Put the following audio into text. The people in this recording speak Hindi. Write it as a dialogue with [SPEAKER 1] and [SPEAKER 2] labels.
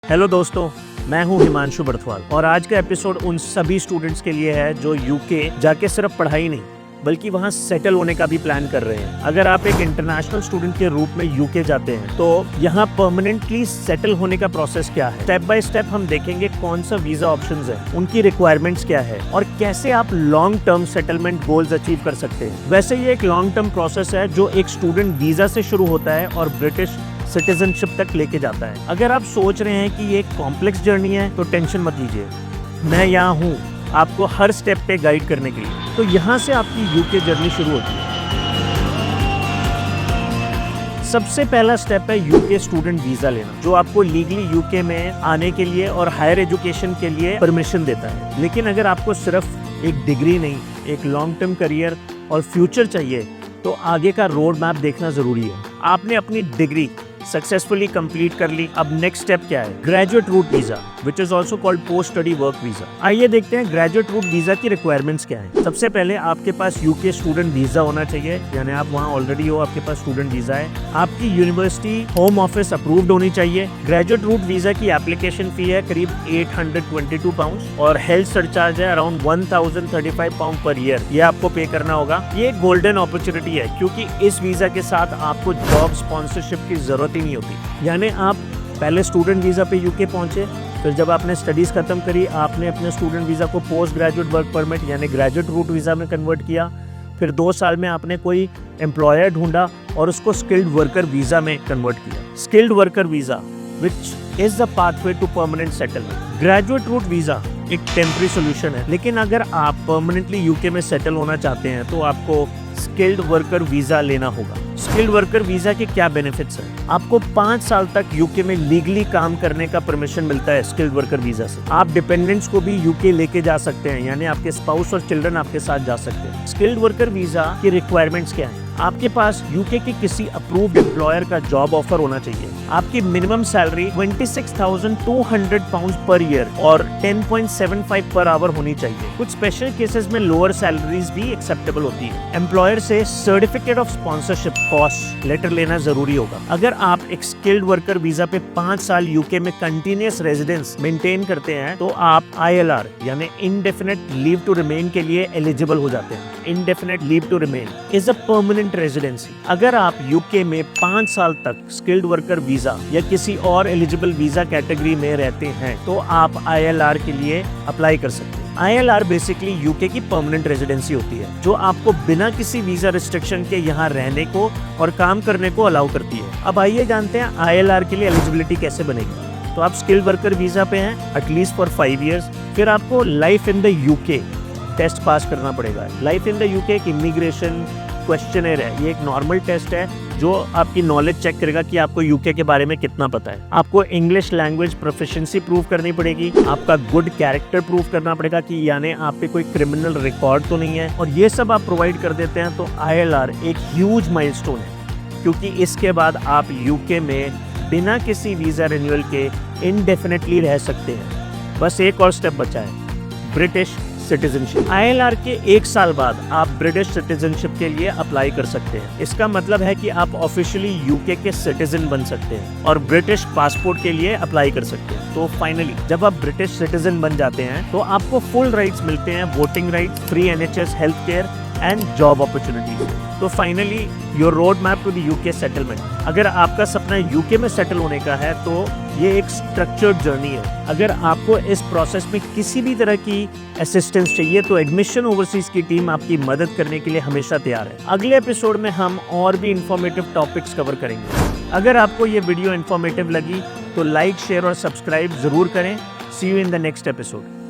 [SPEAKER 1] हेलो दोस्तों, मैं हूं हिमांशु बर्थवाल और आज का एपिसोड उन सभी स्टूडेंट्स के लिए है जो यूके जाके सिर्फ पढ़ाई नहीं बल्कि वहां सेटल होने का भी प्लान कर रहे हैं। अगर आप एक इंटरनेशनल स्टूडेंट के रूप में यूके जाते हैं तो यहाँ परमानेंटली सेटल होने का प्रोसेस क्या है। स्टेप बाय स्टेप हम देखेंगे कौन सा वीजा ऑप्शंस है, उनकी रिक्वायरमेंट्स क्या है और कैसे आप long term settlement goals achieve कर सकते हैं। वैसे ये एक लॉन्ग टर्म प्रोसेस है जो एक स्टूडेंट वीजा से शुरू होता है और ब्रिटिश सिटीजनशिप तक लेके जाता है। अगर आप सोच रहे हैं कि ये एक कॉम्प्लेक्स जर्नी है तो टेंशन मत लीजिए, मैं यहाँ हूँ आपको हर स्टेप पे गाइड करने के लिए। तो यहाँ से आपकी यूके जर्नी शुरू होती है। सबसे पहला स्टेप है यूके स्टूडेंट वीजा लेना, जो आपको लीगली यूके में आने के लिए और हायर एजुकेशन के लिए परमिशन देता है। लेकिन अगर आपको सिर्फ एक डिग्री नहीं, एक लॉन्ग टर्म करियर और फ्यूचर चाहिए तो आगे का रोड मैप देखना जरूरी है। आपने अपनी डिग्री सक्सेसफुली कंप्लीट कर ली, अब नेक्स्ट स्टेप क्या है? Graduate route visa, which is also called post study work visa. आइए देखते हैं ग्रेजुएट रूट वीजा की रिक्वायरमेंट्स क्या है। सबसे पहले आपके पास यूके स्टूडेंट वीजा होना चाहिए, यानी आप वहाँ ऑलरेडी हो, आपके पास स्टूडेंट वीजा है। आपकी यूनिवर्सिटी होम ऑफिस अप्रूव्ड होनी चाहिए। ग्रेजुएट रूट वीजा की एप्लीकेशन फी है करीब 822 पाउंड और हेल्थ सरचार्ज है अराउंड 1035 पाउंड पर ईयर, ये आपको पे करना होगा। ये गोल्डन अपॉर्चुनिटी है क्योंकि इस वीजा के साथ आपको जॉब स्पॉन्सरशिप की जरूरत ही नहीं होती। यानी आप पहले स्टूडेंट वीजा पे यूके पहुंचे, फिर जब आपने स्टडीज खत्म करी आपने अपने स्टूडेंट वीजा को पोस्ट ग्रेजुएट वर्क परमिट यानी ग्रेजुएट रूट वीजा में कन्वर्ट किया। फिर 2 साल में आपने कोई एम्प्लॉयर ढूंढा और उसको स्किल्ड वर्कर वीजा में कन्वर्ट किया। Skilled worker visa which is the pathway to permanent settlement. Graduate route visa एक टेम्पररी सोल्यूशन है, लेकिन अगर आप परमानेंटली यूके में सेटल होना चाहते हैं तो आपको स्किल्ड वर्कर वीजा लेना होगा। स्किल्ड वर्कर वीजा के क्या बेनिफिट्स हैं? आपको 5 साल तक यूके में लीगली काम करने का परमिशन मिलता है स्किल्ड वर्कर वीजा से। आप डिपेंडेंट्स को भी यूके लेके जा सकते हैं, यानी आपके स्पाउस और चिल्ड्रन आपके साथ जा सकते हैं। स्किल्ड वर्कर वीजा की रिक्वायरमेंट्स क्या है? आपके पास यूके के किसी अप्रूव्ड एम्प्लॉयर का जॉब ऑफर होना चाहिए। आपकी minimum salary 26,200 pound per year और 10.75 पर आवर होनी चाहिए। कुछ स्पेशल केसेस में लोअर सैलरीज भी एक्सेप्टेबल होती है। एम्प्लॉयर से certificate of sponsorship cost letter लेना जरूरी होगा। अगर आप एक स्किल्ड वर्कर वीजा पे 5 साल यूके में कंटिन्यूअस रेजिडेंस मेंटेन करते हैं तो आप ILR यानी इंडेफिनिट लीव टू रिमेन के लिए एलिजिबल हो जाते हैं। Indefinite leave to remain is a permanent residency. अगर आप यूके में 5 साल तक स्किल्ड वर्कर वीजा या किसी और एलिजिबल वीजा कैटेगरी में रहते हैं तो आप ILR के लिए अप्लाई कर सकते हैं। ILR बेसिकली यूके की परमानेंट रेजिडेंसी होती है जो आपको बिना किसी वीजा रिस्ट्रिक्शन के यहाँ रहने को और काम करने को अलाउ करती है। अब आइए जानते हैं ILR के लिए एलिजिबिलिटी कैसे बनेगी। तो आप स्किल्ड वर्कर वीजा पे हैं एटलीस्ट फॉर 5 इयर्स, फिर आपको life in the UK test pass करना पड़ेगा। लाइफ इन द यूके एक इमिग्रेशन क्वेश्चनर है, ये एक नॉर्मल टेस्ट है जो आपकी नॉलेज चेक करेगा कि आपको यूके के बारे में कितना पता है। आपको इंग्लिश लैंग्वेज प्रोफिशिएंसी प्रूव करनी पड़ेगी, आपका गुड कैरेक्टर प्रूव करना पड़ेगा कि यानी आप पे कोई क्रिमिनल रिकॉर्ड तो नहीं है, और ये सब आप प्रोवाइड कर देते हैं तो ILR एक ह्यूज माइलस्टोन है क्योंकि इसके बाद आप यूके में बिना किसी वीजा रिन्यूअल के इंडेफिनेटली रह सकते हैं। बस एक और स्टेप बचा है, ब्रिटिश सिटीजनशिप। ILR के 1 साल बाद आप ब्रिटिश सिटीजनशिप के लिए अप्लाई कर सकते हैं। इसका मतलब है कि आप ऑफिशियली यूके के सिटीजन बन सकते हैं और ब्रिटिश पासपोर्ट के लिए अप्लाई कर सकते हैं। तो फाइनली जब आप ब्रिटिश सिटीजन बन जाते हैं तो आपको फुल राइट्स मिलते हैं, voting rights, free NHS health care and job opportunities. तो finally your road map to the UK settlement. अगर आपका सपना यूके में सेटल होने का है तो ये एक स्ट्रक्चर्ड जर्नी है। अगर आपको इस प्रोसेस में किसी भी तरह की असिस्टेंस चाहिए तो एडमिशन ओवरसीज की टीम आपकी मदद करने के लिए हमेशा तैयार है। अगले एपिसोड में हम और भी इंफॉर्मेटिव टॉपिक्स कवर करेंगे। अगर आपको ये वीडियो इंफॉर्मेटिव लगी तो लाइक, शेयर और सब्सक्राइब जरूर करें। See you in the next episode.